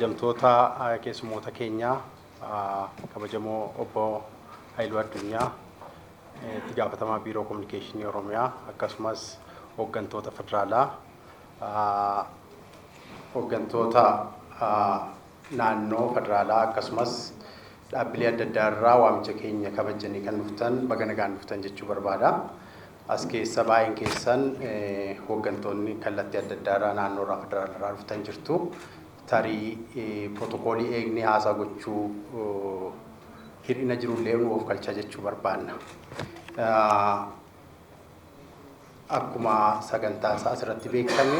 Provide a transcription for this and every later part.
kabajamtoota keessummoota keenyaa kabajamoo obbo Haayiluu Addunyaa itti gaafatamaa biiroo kominikeeshinii Oromiyaa akkasumas hooggantoota federaalaa hooggantoota naannoo federaalaa akkasumas dhaabbilee adda addaa irraa waamicha keenya kabajanii kan dhuftan baga nagaan dhuftan jechuu barbaada. As keessa baay'een keessan hooggantoonni kallattii adda addaa irraa naannoo irraa federaala irraa dhuftan jirtu. Tarii protokoli eegnee haasaa gochuu hir'ina jirullee of galchaa jechuu barbaanna. Akkuma sagantaa isaa asirratti beekame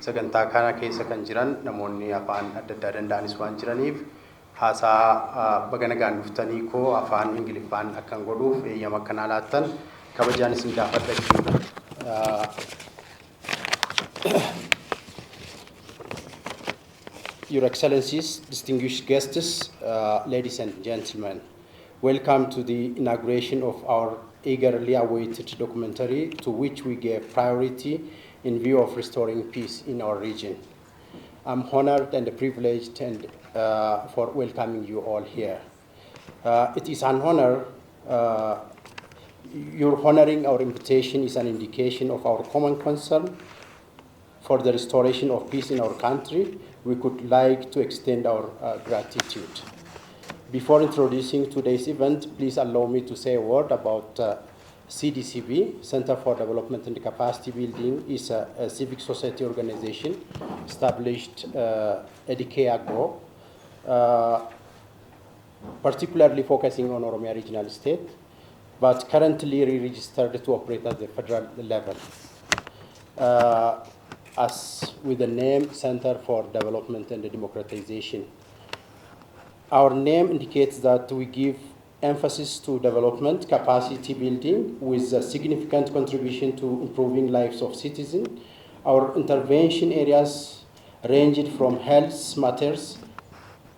sagantaa kana keessa kan jiran namoonni afaan adda addaa danda'anis waan jiraniif haasaa baga nagaan dhuftanii koo afaan Ingiliffaan akkan godhuuf eeyyama akkanaa laattan kabajaan isin gaafadha jechuudha. Your Excellencies, distinguished guests, ladies and gentlemen, welcome to the inauguration of our eagerly awaited documentary to which we gave priority in view of restoring peace in our region. I'm honored and privileged for welcoming you all here. It is an honor. Your honoring our invitation is an indication of our common concern for the restoration of peace in our country. We could like to extend our gratitude. Before introducing today's event, please allow me to say a word about CDCB, Center for Development and Capacity Building, is a civic society organization established a decade ago, particularly focusing on Oromia regional state, but currently re-registered to operate at the federal level. As with the name Center for Development and Democratization. Our name indicates that we give emphasis to development, capacity building, with a significant contribution to improving lives of citizens. Our intervention areas ranged from health matters,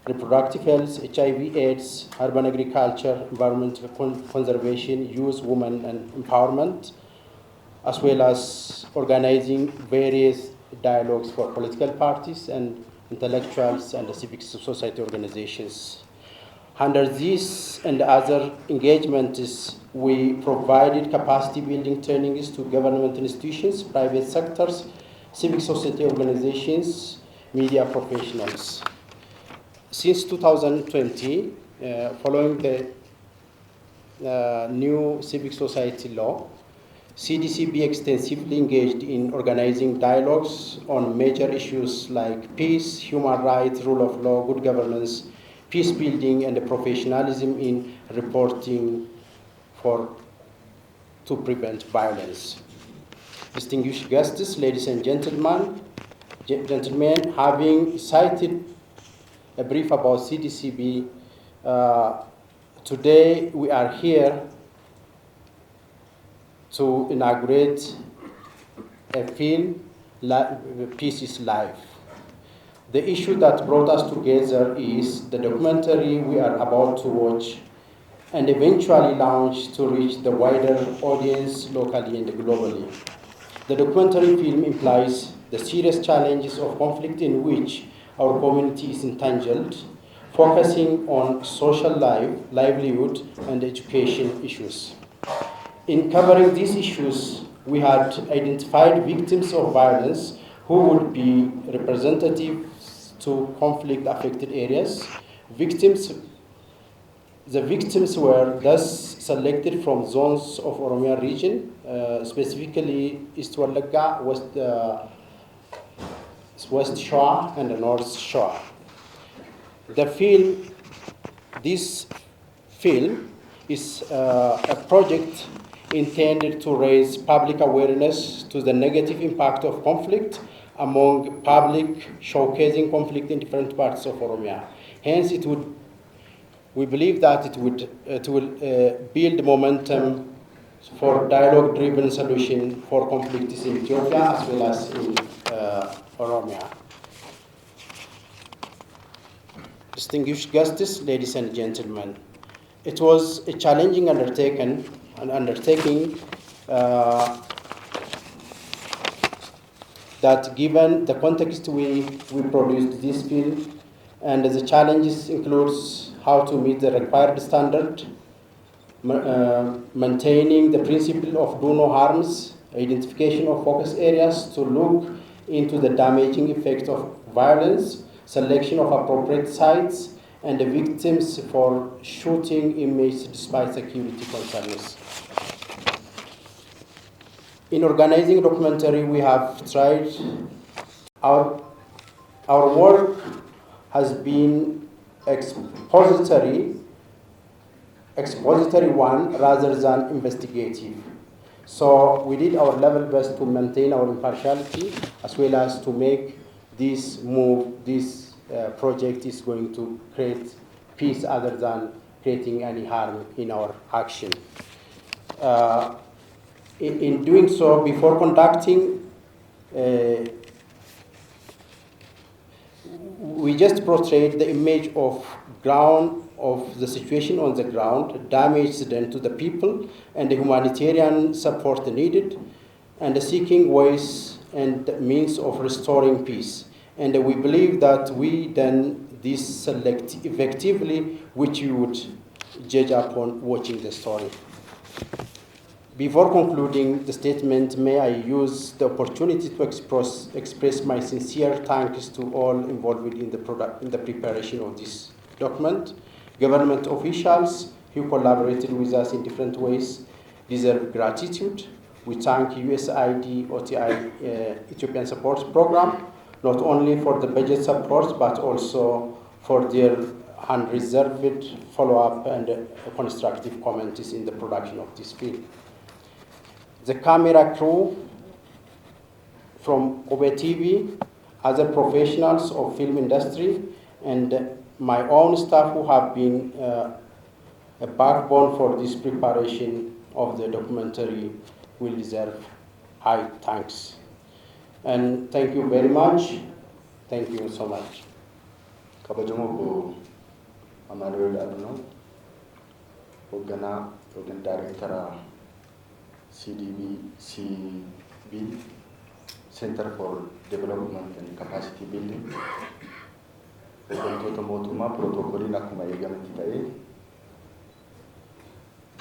reproductive health, HIV/AIDS, urban agriculture, environmental conservation, youth, women, and empowerment, as well as organizing various dialogues for political parties and intellectuals and civic society organizations. Under these and other engagements, we provided capacity building trainings to government institutions, private sectors, civic society organizations, media professionals. Since 2020, following the new civic society law, CDCB extensively engaged in organizing dialogues on major issues like peace, human rights, rule of law, good governance, peace building, and professionalism in reporting to prevent violence. Distinguished guests, ladies and gentlemen, having cited a brief about CDCB, today we are here to inaugurate a film, Peace is Life. The issue that brought us together is the documentary we are about to watch and eventually launch to reach the wider audience locally and globally. The documentary film implies the serious challenges of conflict in which our community is entangled, focusing on social life, livelihood, and education issues. In covering these issues, we had identified victims of violence who would be representatives to conflict-affected areas. The victims were thus selected from zones of Oromia region, specifically East Wallagga, West Shore, and the North Shore. This film is a project intended to raise public awareness to the negative impact of conflict among public, showcasing conflict in different parts of Oromia. Hence, we believe that it will build momentum for dialogue-driven solution for conflicts in Ethiopia as well as in Oromia. Distinguished guests, ladies and gentlemen, it was a challenging undertaking that given the context we produced this film And the challenges includes how to meet the required standard, maintaining the principle of do no harms, identification of focus areas to look into the damaging effects of violence, selection of appropriate sites, and the victims for shooting inmates despite security concerns. In organizing documentary, we have tried our work has been expository one rather than investigative. So we did our level best to maintain our impartiality as well as to make this move, this project is going to create peace other than creating any harm in our action. In doing so, before conducting, we just portrayed the image of the situation on the ground, damage done to the people, and the humanitarian support needed, and the seeking ways and means of restoring peace. And we believe that we done this effectively, which you would judge upon watching the story. Before concluding the statement, may I use the opportunity to express my sincere thanks to all involved in the preparation of this document. Government officials who collaborated with us in different ways deserve gratitude. We thank USAID OTI Ethiopian Support Program, not only for the budget support, but also for their unreserved follow-up and constructive comments in the production of this film. The camera crew from Qophii TV, other professionals of film industry, and my own staff who have been a backbone for this preparation of the documentary will deserve high thanks. And thank you very much. Thank you so much. Kabajamoo Amanuel Aduno, Hoggana Hogan Director CDCBfi Center for Development and Capacity Building. Hooggantoota mootummaa pirootokooliin akkuma eegametti ta'ee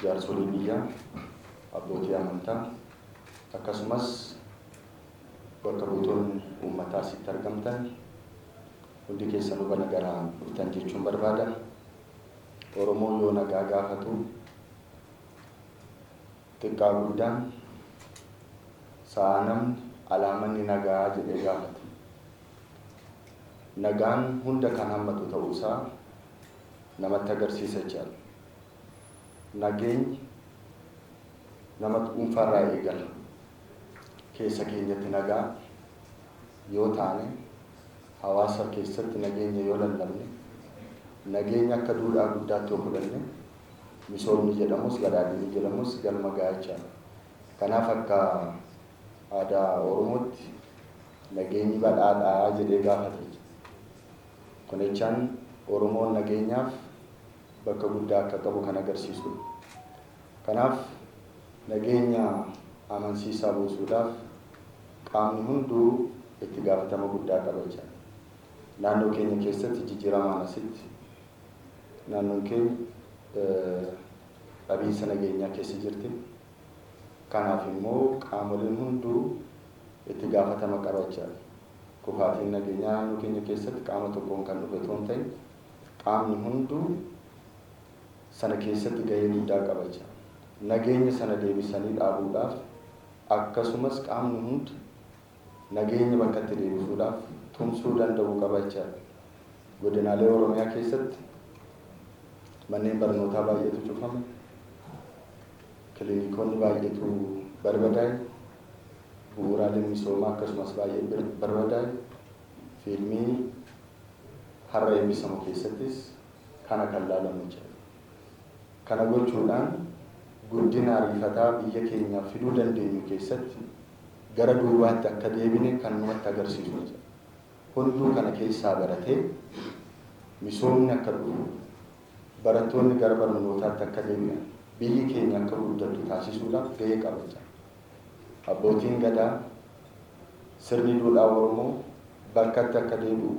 jaarsolii biyyaa, abbootii amantaa, akkasumas bakka buutoonni uummataa asitti argamtan hundi keessanuu bana garaan dhuftan jechuun barbaada. Oromoon yoo nagaa gaafatu xiqqaa guddaan sa'a namni alaamanni nagaa jedhee gaafata. Nagaan hunda kan hammatu ta'uusaa namatti agarsiisa jechaadha. Nageenyi nama dhuunfaarraa eegala. Keessa keenyatti nagaa yoo taane, hawaasa keessatti nageenya yoo lallabne, nageenya akka duudhaa guddaatti yoo fudhanne, misoomni jedhamus badhaadhinni jedhamus galma gahaa jechaadha. Kanaaf akka aadaa Oromootti nageenyi badhaadhaa jedhee gaafata. Kun jechaan Oromoon nageenyaaf bakka guddaa akka qabu kan agarsiisudha. Kanaaf nageenya amansiisaa buusuudhaaf qaamni hunduu itti gaafatama guddaa qaba jechaadha. Naannoo keenya keessatti jijjiiramaan asitti naannoon keenya dhabiinsa nageenyaa keessa jirti. Kanaaf immoo qaamoleen hunduu itti gaafatama qaba jechaadha. Kufaatiin nageenyaa naannoo keenya keessatti qaama tokkoon kan dhufe otoo hin ta'in qaamni hunduu sana keessatti gahee guddaa qaba jechaadha. Nageenya sana deebisanii dhaabuudhaaf akkasumas qaamni hundi nageenya bakkatti deebisuudhaaf tumsuu danda'uu qaba jechaadha. Godinaalee Oromiyaa keessatti manneen barnootaa baay'eetu cufame, kiliinikoonni baay'eetu barbadaa'e, bu'uuraaleen misoomaa akkasumas baay'ee barbadaa'e. Fiilmii har'a eebbisamu keessattis kana kan laalamu jechaadha. Kana gochuudhaan guddina ariifataa biyya keenyaaf fiduu dandeenyu keessatti gara duubaatti akka deebine kan namatti agarsiisu jechuudha. Hunduu kana keessaa baratee misoomni akka dhufu, barattoonni gara barnootaatti akka deebi'an, biyyi keenya akka guddatu taasisuudhaaf gahee qaba jechuudha. Abbootiin gadaa sirni duudhaa Oromoo bakkatti akka deebi'u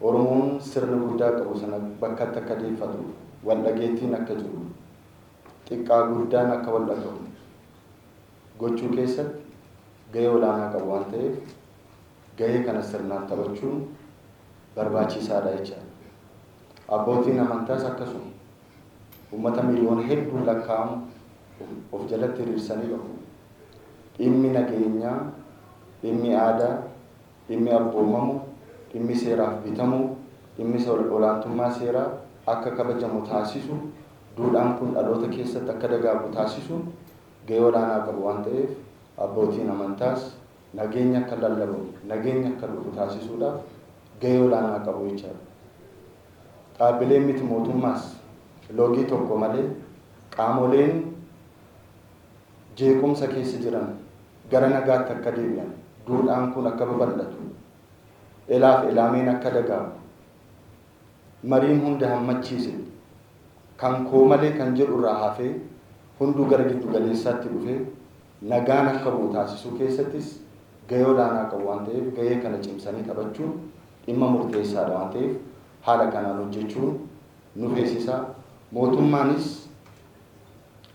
Oromoon sirna guddaa qabu sana bakkatti akka deeffatu wal dhageettiin akka jiru xiqqaa guddaan akka wal dhagahu gochuu keessatti gahee olaanaa qabu waan ta'eef gahee kana sirnaan taphachuun barbaachisaadha jechaadha. Abbootiin amantaas akkasuma uummata miliyoona hedduun lakkaa'amu of jalatti hiriirsanii qabu. Dhimmi nageenyaa, dhimmi aadaa, dhimmi abboomamu, dhimmi seeraaf bitamu, dhimmi olaantummaa seeraa akka kabajamu taasisu, duudhaan kun dhaloota keessatti akka dagaagu taasisu gahee olaanaa qabu waan ta'eef abbootiin amantaas nageenya akka lallabamu, nageenya akka dhufu taasisuudhaaf gahee olaanaa qabu jechaadha. Dhaabbileen miti mootummaas loogii tokko malee qaamoleen jeequmsa keessa jiran gara nagaatti akka deebi'an, duudhaan kun akka babal'atu, ilaaf ilaameen akka dagaagu, mariin hunda hammachiise kan koo malee kan jedhu irraa hafee hunduu gara giddu galeessaatti dhufee nagaan akka bu'u taasisuu keessattis gahee olaanaa qabu waan ta'eef gahee kana cimsanii taphachuun dhimma murteessaadha waan ta'eef haala kanaan hojjechuun nu feesisaa. Mootummaanis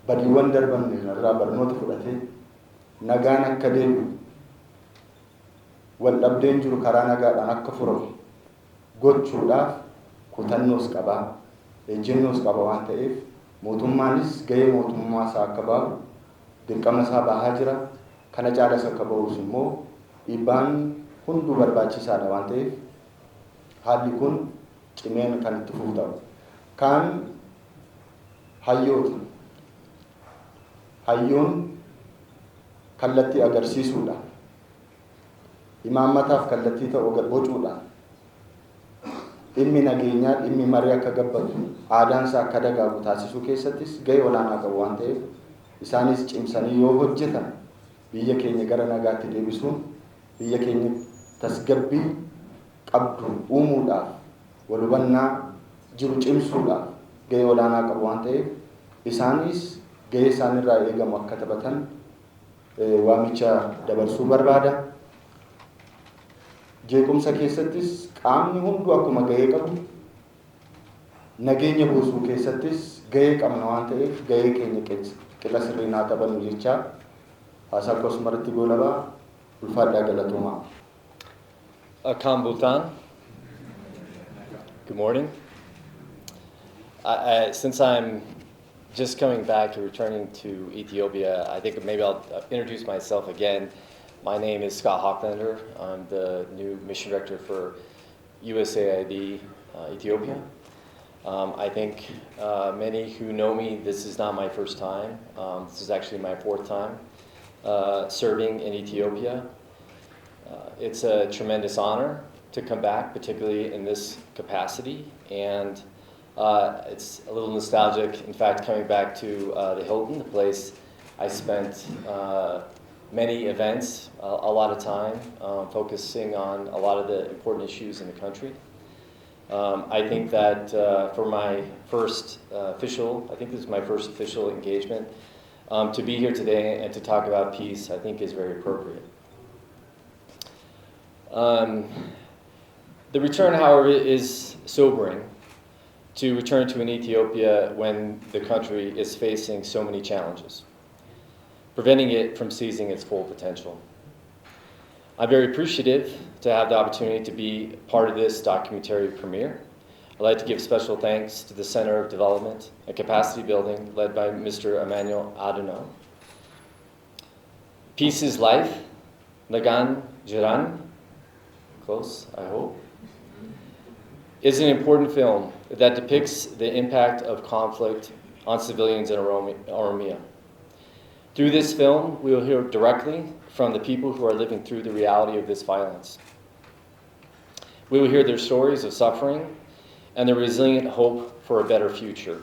badiiwwan darban irraa barnoota fudhatee nagaan akka deebi'u, wal dhabdeen jiru karaa nagaadhaan akka furamu gochuudhaaf kutannoos qabaa, ejjennoos qaba waan ta'eef mootummaanis gahee mootummaa isaa akka ba'u dirqama isaa bahaa jira. Kana caalas akka ba'us immoo dhiibbaan hunduu barbaachisaadha waan ta'eef haalli kun cimeen kan itti fufu ta'u. Kaan hayyoota. Hayyoon kallattii agarsiisuudhaan, imaammataaf kallattii ta'u bocuudhaan, dhimmi nageenyaa, dhimmi marii akka gabbatu, aadaansaa akka dagaagu taasisuu keessattis gahee olaanaa qabu waan ta'eef isaanis cimsanii yoo hojjetan biyya keenya gara nagaatti deebisuun, biyya keenya tasgabbii qabdu uumuudhaaf, wal hubannaa jiru cimsuudhaaf gahee olaanaa qabu waan ta'eef isaanis gahee isaanirraa eegamu akka taphatan waamicha dabarsuu barbaada. Jeequmsa keessattis qaamni hunduu akkuma gahee qabu nageenya buusuu keessattis gahee qabna waan ta'eef gahee keenya qixa sirriin haa taphannu jechaa haasaa akkasumarratti goolabaa ulfaadhaa galatoomaa. Kambutan. Good morning. Since I'm just coming back or returning to Ethiopia, I think maybe I'll introduce myself again. My name is Scott Hocklander. I'm the new mission director for USAID Ethiopia. I think many who know me, this is not my first time. This is actually my fourth time serving in Ethiopia. It's a tremendous honor to come back, particularly in this capacity, and it's a little nostalgic. In fact, coming back to the Hilton, the place I spent many events, a lot of time focusing on a lot of the important issues in the country. I think that for my first I think this is my first official engagement, to be here today and to talk about peace, I think is very appropriate. The return, however, is sobering, to return to an Ethiopia when the country is facing so many challenges, preventing it from seizing its full potential. I'm very appreciative to have the opportunity to be part of this documentary premiere. I'd like to give special thanks to the Center of Development and Capacity Building led by Mr. Emmanuel Adeno. Peace is Life, Nagaan, close, I hope, is an important film that depicts the impact of conflict on civilians in Oromia. Through this film, we will hear directly from the people who are living through the reality of this violence. We will hear their stories of suffering and their resilient hope for a better future.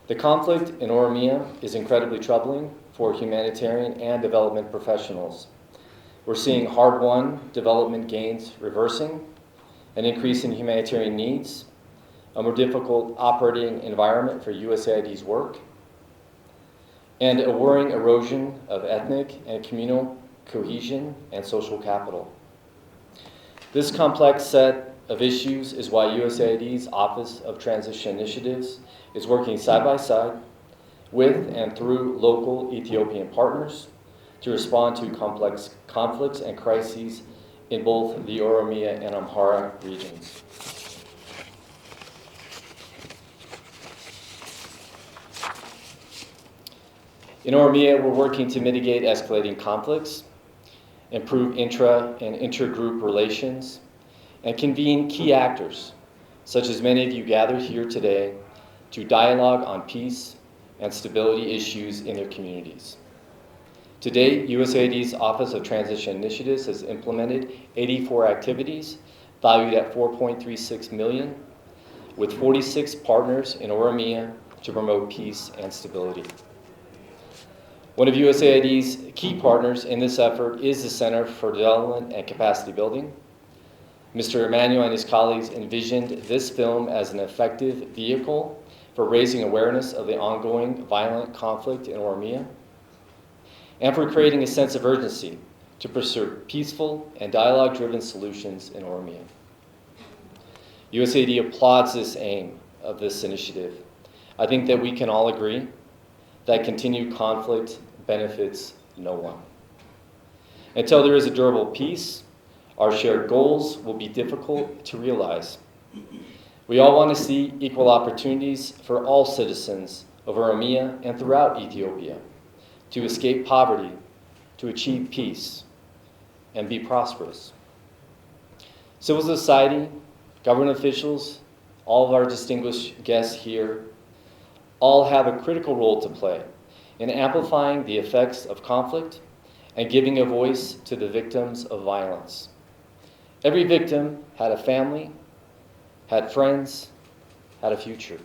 The conflict in Oromia is incredibly troubling for humanitarian and development professionals. We're seeing hard-won development gains reversing, an increase in humanitarian needs, a more difficult operating environment for USAID's work, and a worrying erosion of ethnic and communal cohesion and social capital. This complex set of issues is why USAID's Office of Transition Initiatives is working side by side with and through local Ethiopian partners to respond to complex conflicts and crises in both the Oromia and Amhara regions. In Oromia, we're working to mitigate escalating conflicts, improve intra and intergroup relations, and convene key actors, such as many of you gathered here today, to dialogue on peace and stability issues in their communities. To date, USAID's Office of Transition Initiatives has implemented 84 activities valued at $4.36 million, with 46 partners in Oromia to promote peace and stability. One of USAID's key partners in this effort is the Center for Development and Capacity Building. Mr. Emmanuel and his colleagues envisioned this film as an effective vehicle for raising awareness of the ongoing violent conflict in Oromia, and for creating a sense of urgency to pursue peaceful and dialogue-driven solutions in Oromia. USAID applauds this aim of this initiative. I think that we can all agree that continued conflict benefits no one. Until there is a durable peace, our shared goals will be difficult to realize. We all want to see equal opportunities for all citizens of Oromia and throughout Ethiopia to escape poverty, to achieve peace, and be prosperous. Civil society, government officials, all of our distinguished guests here, all have a critical role to play in amplifying the effects of conflict and giving a voice to the victims of violence. Every victim had a family, had friends, had a future.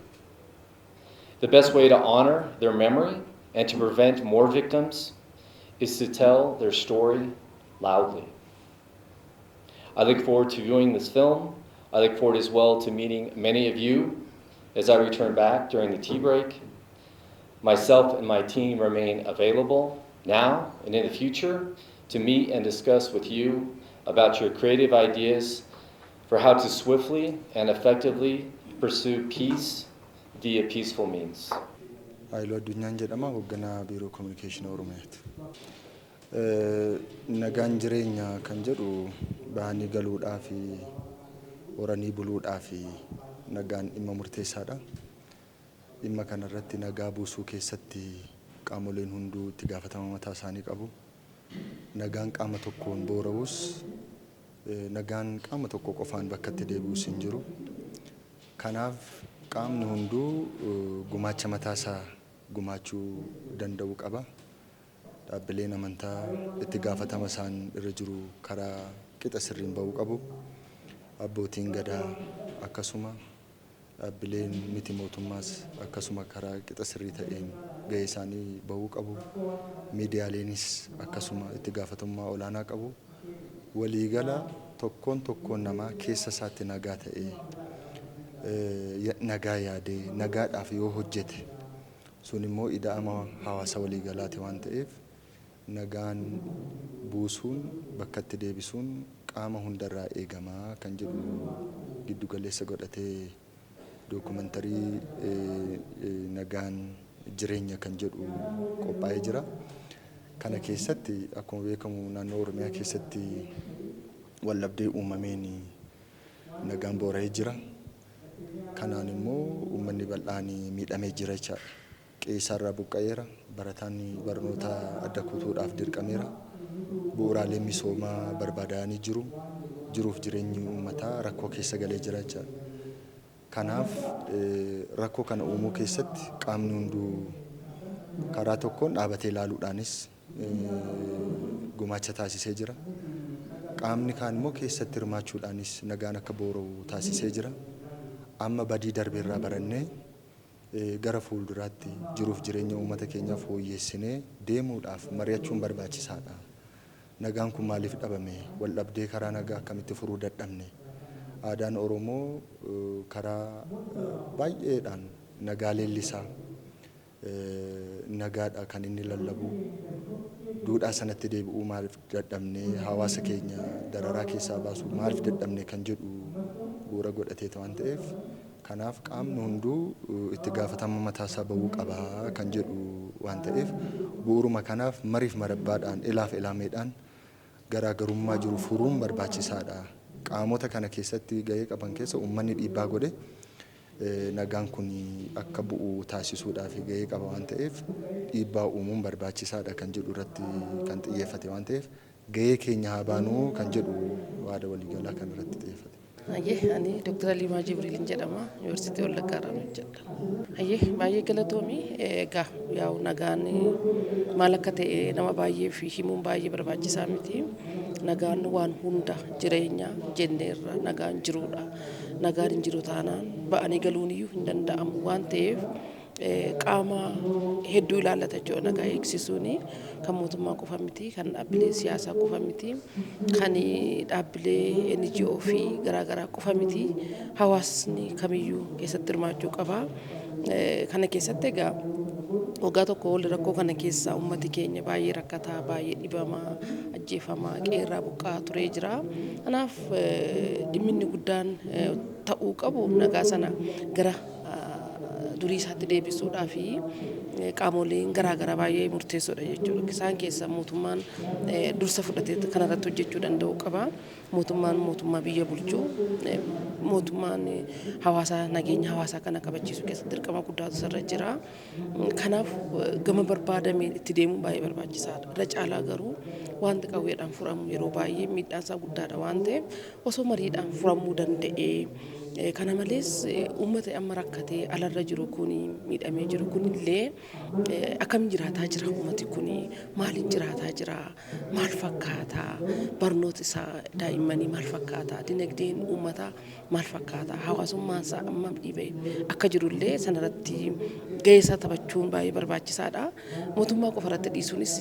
The best way to honor their memory and to prevent more victims is to tell their story loudly. I look forward to viewing this film. I look forward as well to meeting many of you as I return back during the tea break. Myself and my team remain available now and in the future to meet and discuss with you about your creative ideas for how to swiftly and effectively pursue peace via peaceful means. Ayloo addunyaan jedhama hoogganaa biiroo kominikeeshinii Oromiyaati. Nagaan jireenya kan jedhu bahanii galuudhaa fi horanii buluudhaa fi nagaan dhimma murteessaadha. Dhimma kanarratti nagaa buusuu keessatti qaamoleen hunduu itti gaafatama mataa isaanii qabu. Nagaan qaama tokkoon boora'us nagaan qaama tokko qofaan bakka itti deebi'us hin jiru. Kanaaf qaamni hunduu gumaacha mataa isaa gumaachuu danda'u qaba. Dhaabbileen amantaa itti gaafatama isaan irra jiru karaa qixa sirriin bahuu qabu. Abbootiin gadaa akkasuma dhaabbileen miti mootummaas akkasuma karaa qixa sirrii ta'een gahee isaanii bahuu qabu. Miidiyaaleenis akkasuma itti gaafatamummaa olaanaa qabu. Waliigala tokkoon namaa keessa isaatti nagaa ta'ee nagaa yaadee nagaadhaaf yoo hojjete sun immoo ida'ama hawaasa waliigalaati waan ta'eef nagaan buusuun bakka itti deebisuun qaama hundarraa eegamaa kan jedhu giddu galeessa godhatee dookumenterii nagaan jireenya kan jedhu qophaa'ee jira. Kana keessatti akkuma beekamu naannoo Oromiyaa keessatti wallabdee uumameen nagaan boora'ee jira. Kanaan immoo uummanni bal'aan miidhamee jira jechaadha. Qe'eerraa buqqa'eera, barataan barnoota adda kutuudhaaf dirqameera. Bu'uuraaleen misoomaa barbaadanii jiru. Jiruuf jireenyi uummataa rakkoo keessa galee jira jechaadha. Kanaaf rakkoo kana uumuu keessatti qaamni hunduu karaa tokkoon dhaabatee ilaaluudhaanis gumaacha taasisee jira. Qaamni kaan immoo keessatti hirmaachuudhaanis nagaan akka boora'u taasisee jira. Amma badii darbeerraa barannee gara fuulduraatti jiruuf jireenya uummata keenyaa fooyyessinee deemuudhaaf mari'achuun barbaachisaadha. Nagaan kun maaliif dhabame? Waldhabdee karaa nagaa akkamitti furuu dadhabne? Aadaan Oromoo karaa baay'eedhaan nagaa leellisaa nagaadha kan inni lallabu. duudhaa sanatti deebi'uu maaliif dadhabnee hawaasa keenya dararaa keessaa baasuu maaliif dadhabnee kan jedhu bu'uura godhatee waan ta'eef kanaaf qaamni hunduu itti gaafatama mataasaa bahuu qabaa kan jedhu waan ta'eef bu'uuruma kanaaf mariif marabbaadhaan ilaaf ilaameedhaan garaagarummaa jiru furuun barbaachisaadha. Qaamota kana keessatti gahee qaban keessa uummanni dhiibbaa godhe nagaan kun akka bu'u taasisuudhaaf gahee qaba waan ta'eef dhiibbaa uumuun barbaachisaadha kan jedhu irratti kan xiyyeeffate waan ta'eef gahee keenya haa baanuu kan jedhu waada waliigalaa kan irratti xiyyeeffate. Ani Dr. Limaa Jibriilin jedhama. Yuunivarsiitii Wallaggaa irraa hojjedha. Baay'ee galatoomii egaa yaa'u nagaan maal akka ta'e nama baay'ee fi himuun baay'ee barbaachisaa miti. Nagaan waan hunda jireenya jenneerra nagaan jiruudha. Nagaan hin jiru taanaan ba'anii galuun iyyuu hin danda'amu waan ta'eef qaama hedduu ilaallata jechuudha. Nagaa eegsisuun kan mootummaa qofa miti, kan dhaabbilee siyaasaa qofa miti, kan dhaabbilee NGO fi garaagaraa qofa miti. Hawaasni kamiyyuu keessatti hirmaachuu qaba. Kana keessatti egaa waggaa tokko ol rakkoo kana keessa uummati keenya baay'ee rakkataa, baay'ee dhibamaa, ajjeefamaa, qeerraa buqqaa turee jira. Kanaaf dhimminni guddaan ta'uu qabu nagaa sana gara durii isaatti deebisuudhaa fi qaamoleen garaagaraa baay'ee murteessoodha jechuudha. Isaan keessa mootummaan dursa fudhatee kanarratti hojjechuu danda'u qaba. Mootummaa biyya bulchuu, mootummaan hawaasaa nageenya hawaasaa kana kabachiisuu keessatti dirqama guddaatu irra jira. Kanaaf gama barbaadameen itti deemuun baay'ee barbaachisaadha. Irra caalaa garuu wanti qawweedhaan furamu yeroo baay'ee miidhaan isaa guddaadha waan ta'eef osoo mariidhaan furamuu danda'ee kana malees uummata amma rakkatee alarra jiru kun miidhamee jiru kun illee akkam jiraataa jira uummati kun maaliin jiraataa jira maal fakkaata barnoota isaa daa'immanii maal fakkaata dinagdeen uummataa maal fakkaata hawaasummaan isaa amma dhibee akka jirullee sanarratti gahee isaa taphachuun baay'ee barbaachisaadha. Mootummaa qofa irratti dhiisuunis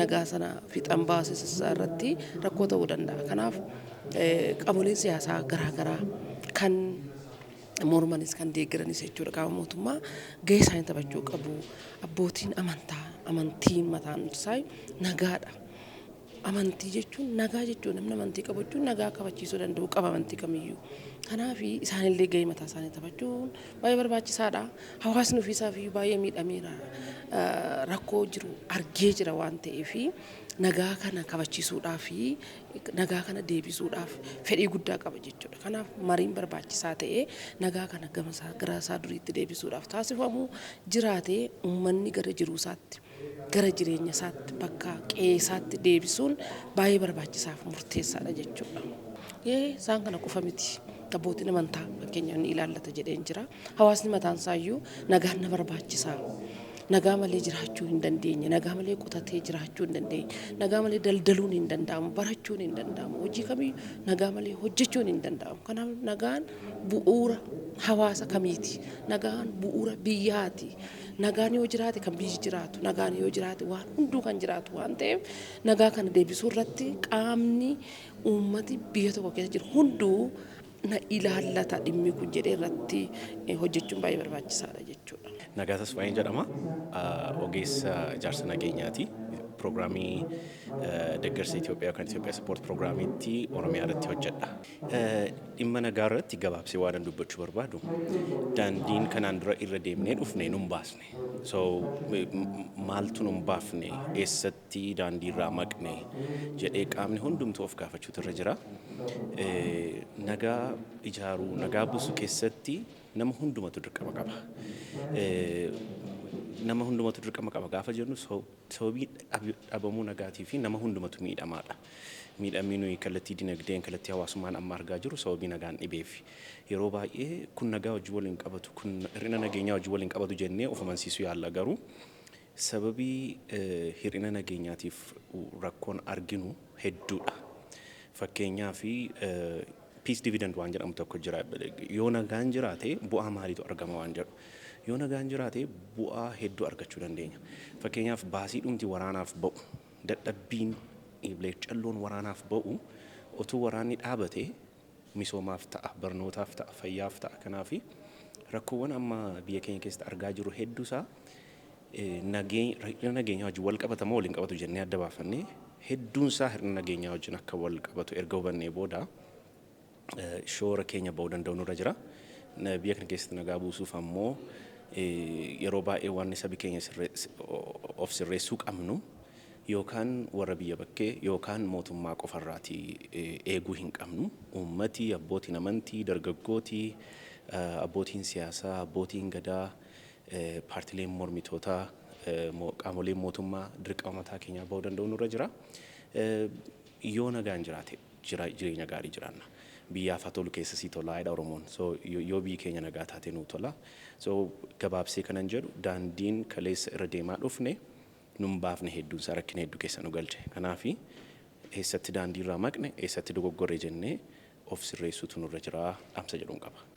nagaa sana fixan baasisa irratti rakkoo ta'uu danda'a. Kanaaf qaamoleen siyaasaa garaagaraa kan mormanis kan deeggaranis jechuudha qaama mootummaa gahee isaanii taphachuu qabu. Abbootiin amantiin mataan isaa nagaadha. Amantii jechuun nagaa jechuun namni amantii qabu jechuun nagaa kabachiisuu danda'u qaba amantii kamiyyuu. Kanaaf isaanillee gahee mataa isaanii taphachuun baay'ee barbaachisaadha. Hawaasni ofiisaa fi baay'ee miidhameera rakkoo jiru argee jira waan ta'eef nagaa kana kabachiisuudhaaf fi nagaa kana deebisuudhaaf fedhii guddaa qaba jechuudha. Kanaaf mariin barbaachisaa ta'ee nagaa kana gara isaa duriitti deebisuudhaaf taasifamu jiraatee uummanni gara jiruusaatti gara jireenya isaatti bakka qe'ee isaatti deebisuun baay'ee barbaachisaaf murteessaadha jechuudha. Isaan kana qofa miti. Abbootiin amantaa fakkeenyaaf ni ilaallata jedheen jira. Hawaasni mataan isaayyuu nagaan na barbaachisaa. Nagaa malee jiraachuu hin dandeenye, nagaa malee qotatee jiraachuu hin dandeenye, nagaa malee daldaluun hin danda'amu, barachuun hin danda'amu, hojii kamiyyuu nagaa malee hojjechuun hin danda'amu. Kanaaf nagaan bu'uura hawaasa kamiiti. Nagaan bu'uura biyyaati. Nagaan yoo jiraate kan biyyi jiraatu, nagaan yoo jiraate waan hunduu kan jiraatu waan ta'eef nagaa kana deebisuu irratti qaamni uummati biyya tokko keessa jiru hunduu na ilaallata dhimmi kun jedhee irratti hojjechuun baay'ee barbaachisaadha jechuudha. Nagaa Tasfaayeen jedhama. Ogeessa ijaarsa nageenyaati. Piroograamii deeggarsa Itoophiyaa kan Itoophiyaa Ispoort Piroograamiitti Oromiyaa irratti hojjedha. Dhimma nagaa irratti gabaabsee waan dubbachuu barbaadu daandiin kanaan dura irra deemnee dhufnee nun baasne. Maaltu nun baafne eessatti daandii irraa maqne jedhee qaamni hundumtuu of gaafachuutu irra jira. Nagaa ijaaruu nagaa buusuu keessatti nama hundumatu dirqama qaba. Nama hundumatu dirqama qaba gaafa jennu sababii dhabamuu nagaatii fi nama hundumatu miidhamaadha. Miidhamni nuyi kallattii dinagdeen kallattii hawaasummaan amma argaa jiru sababii nagaan dhibeef. Yeroo baay'ee kun nagaa wajjin waliin qabatu kun hir'ina nageenyaa wajjin waliin qabatu jennee of amansiisuu yaalla garuu sababii hir'ina nageenyaatiif rakkoon arginu hedduudha. Fakkeenyaaf peace dividend waan jedhamu tokko jira. Yoo nagaan jiraate bu'aa maaliitu argama waan jedhu. Yoo nagaan jiraate bu'aa hedduu argachuu dandeenya. Fakkeenyaaf baasii dhumti waraanaaf ba'u, dadhabbiin calloon waraanaaf ba'u otuu waraanni dhaabate misoomaaf ta'a, barnootaaf ta'a, fayyaaf ta'a. Kanaaf rakkoowwan amma biyya keenya keessatti argaa jirru hedduusaa hir'ina nageenyaa wajjin wal qabatamoo waliin qabatu jennee adda baafannee hedduun isaa hir'ina nageenyaa wajjin akka wal qabatu erga hubannee booda shoora keenya ba'uu danda'u nurra jira. Biyya kana keessatti nagaa buusuuf ammoo yeroo baay'ee waan sabi keenya of sirreessuu qabnu yookaan warra biyya bakkee yookaan mootummaa qofarraatii eeguu hin qabnu. Uummatii, abbootiin amantii, dargaggootii, abbootiin siyaasaa, abbootiin gadaa, paartileen mormitootaa, qaamoleen mootummaa dirqama mataa keenyaa ba'uu danda'u nurra jira. Yoo nagaan jiraate jireenya gaarii jiraanna. Biyyaaf haa tolu keessa sii tolaa jedha Oromoon. So yoo biyyi keenya nagaa taate nuu tola. So gabaabsee kanan jedhu daandiin kaleessa irra deemaa dhufne nun baafne hedduun isaa rakkina hedduu keessa nu galche. Kanaafi eessatti daandii irraa maqne eessatti dogoggorre jennee of sirreessuutu nurra jira dhaamsa jedhuun qaba.